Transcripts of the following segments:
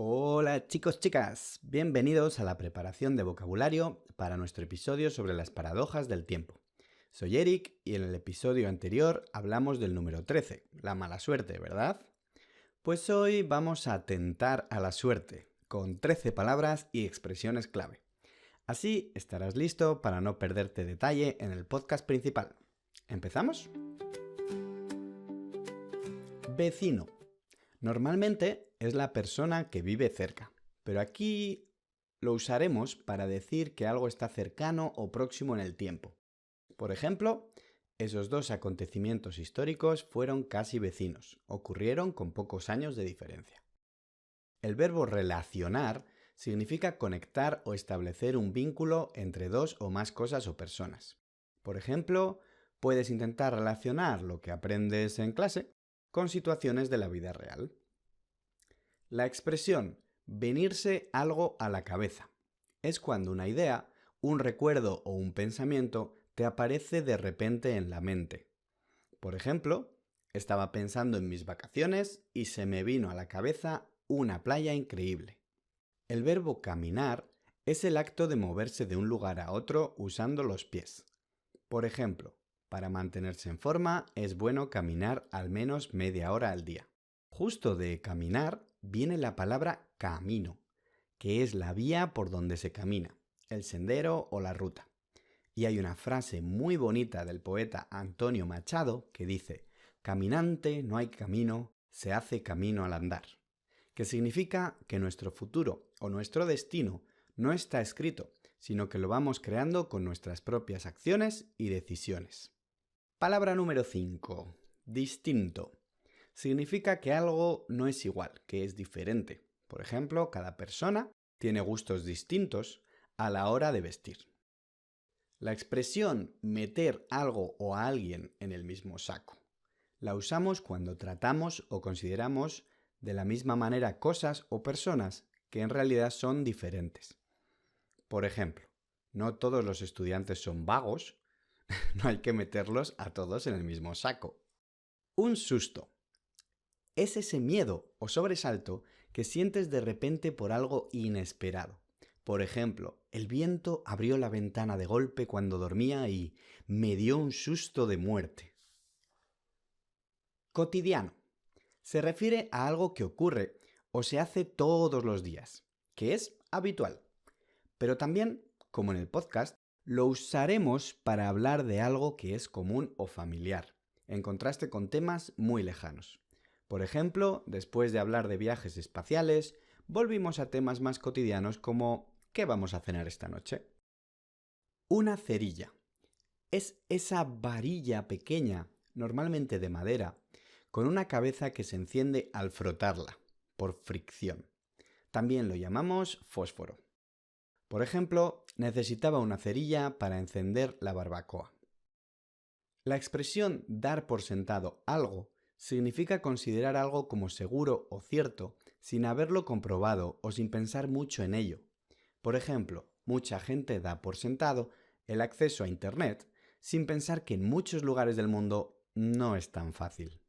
Hola chicos, chicas, bienvenidos a la preparación de vocabulario para nuestro episodio sobre las paradojas del tiempo. Soy Eric y en el episodio anterior hablamos del número 13, la mala suerte, ¿verdad? Pues hoy vamos a tentar a la suerte, con 13 palabras y expresiones clave. Así estarás listo para no perderte detalle en el podcast principal. ¿Empezamos? Vecino. Normalmente es la persona que vive cerca, pero aquí lo usaremos para decir que algo está cercano o próximo en el tiempo. Por ejemplo, esos dos acontecimientos históricos fueron casi vecinos, ocurrieron con pocos años de diferencia. El verbo relacionar significa conectar o establecer un vínculo entre dos o más cosas o personas. Por ejemplo, puedes intentar relacionar lo que aprendes en clase con situaciones de la vida real. La expresión venirse algo a la cabeza es cuando una idea, un recuerdo o un pensamiento te aparece de repente en la mente. Por ejemplo, estaba pensando en mis vacaciones y se me vino a la cabeza una playa increíble. El verbo caminar es el acto de moverse de un lugar a otro usando los pies. Por ejemplo, para mantenerse en forma es bueno caminar al menos media hora al día. Justo de caminar viene la palabra camino, que es la vía por donde se camina, el sendero o la ruta. Y hay una frase muy bonita del poeta Antonio Machado que dice: caminante no hay camino, se hace camino al andar, que significa que nuestro futuro o nuestro destino no está escrito, sino que lo vamos creando con nuestras propias acciones y decisiones. Palabra número 5. Distinto. Significa que algo no es igual, que es diferente. Por ejemplo, cada persona tiene gustos distintos a la hora de vestir. La expresión meter algo o a alguien en el mismo saco la usamos cuando tratamos o consideramos de la misma manera cosas o personas que en realidad son diferentes. Por ejemplo, no todos los estudiantes son vagos, no hay que meterlos a todos en el mismo saco. Un susto. Es ese miedo o sobresalto que sientes de repente por algo inesperado. Por ejemplo, el viento abrió la ventana de golpe cuando dormía y me dio un susto de muerte. Cotidiano. Se refiere a algo que ocurre o se hace todos los días, que es habitual. Pero también, como en el podcast, lo usaremos para hablar de algo que es común o familiar, en contraste con temas muy lejanos. Por ejemplo, después de hablar de viajes espaciales, volvimos a temas más cotidianos como ¿qué vamos a cenar esta noche? Una cerilla. Es esa varilla pequeña, normalmente de madera, con una cabeza que se enciende al frotarla, por fricción. También lo llamamos fósforo. Por ejemplo, necesitaba una cerilla para encender la barbacoa. La expresión dar por sentado algo significa considerar algo como seguro o cierto sin haberlo comprobado o sin pensar mucho en ello. Por ejemplo, mucha gente da por sentado el acceso a Internet sin pensar que en muchos lugares del mundo no es tan fácil.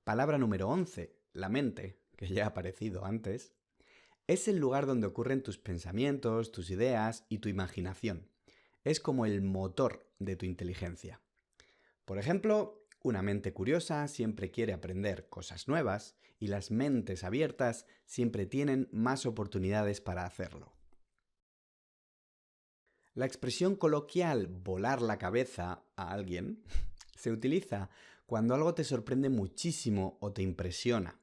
Palabra número 11, la mente, que ya ha aparecido antes, es el lugar donde ocurren tus pensamientos, tus ideas y tu imaginación. Es como el motor de tu inteligencia. Por ejemplo, una mente curiosa siempre quiere aprender cosas nuevas y las mentes abiertas siempre tienen más oportunidades para hacerlo. La expresión coloquial volar la cabeza a alguien se utiliza cuando algo te sorprende muchísimo o te impresiona.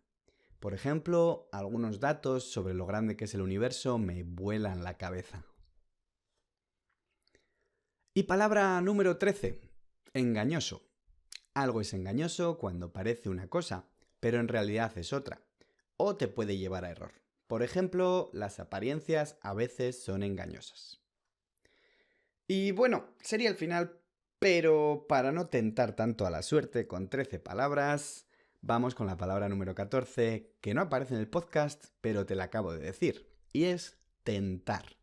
Por ejemplo, algunos datos sobre lo grande que es el universo me vuelan la cabeza. Y palabra número 13. Engañoso. Algo es engañoso cuando parece una cosa, pero en realidad es otra. O te puede llevar a error. Por ejemplo, las apariencias a veces son engañosas. Y bueno, sería el final, pero para no tentar tanto a la suerte con 13 palabras, vamos con la palabra número 14, que no aparece en el podcast, pero te la acabo de decir, y es tentar.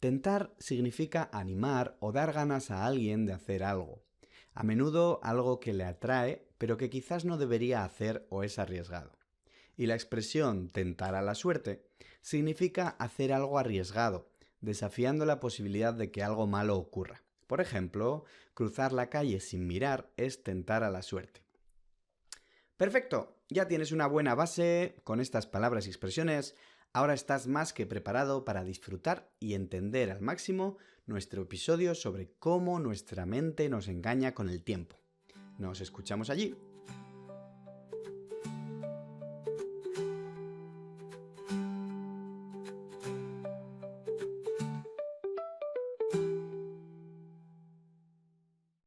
Tentar significa animar o dar ganas a alguien de hacer algo. A menudo algo que le atrae, pero que quizás no debería hacer o es arriesgado. Y la expresión tentar a la suerte significa hacer algo arriesgado, desafiando la posibilidad de que algo malo ocurra. Por ejemplo, cruzar la calle sin mirar es tentar a la suerte. Perfecto, ya tienes una buena base con estas palabras y expresiones. Ahora estás más que preparado para disfrutar y entender al máximo nuestro episodio sobre cómo nuestra mente nos engaña con el tiempo. Nos escuchamos allí.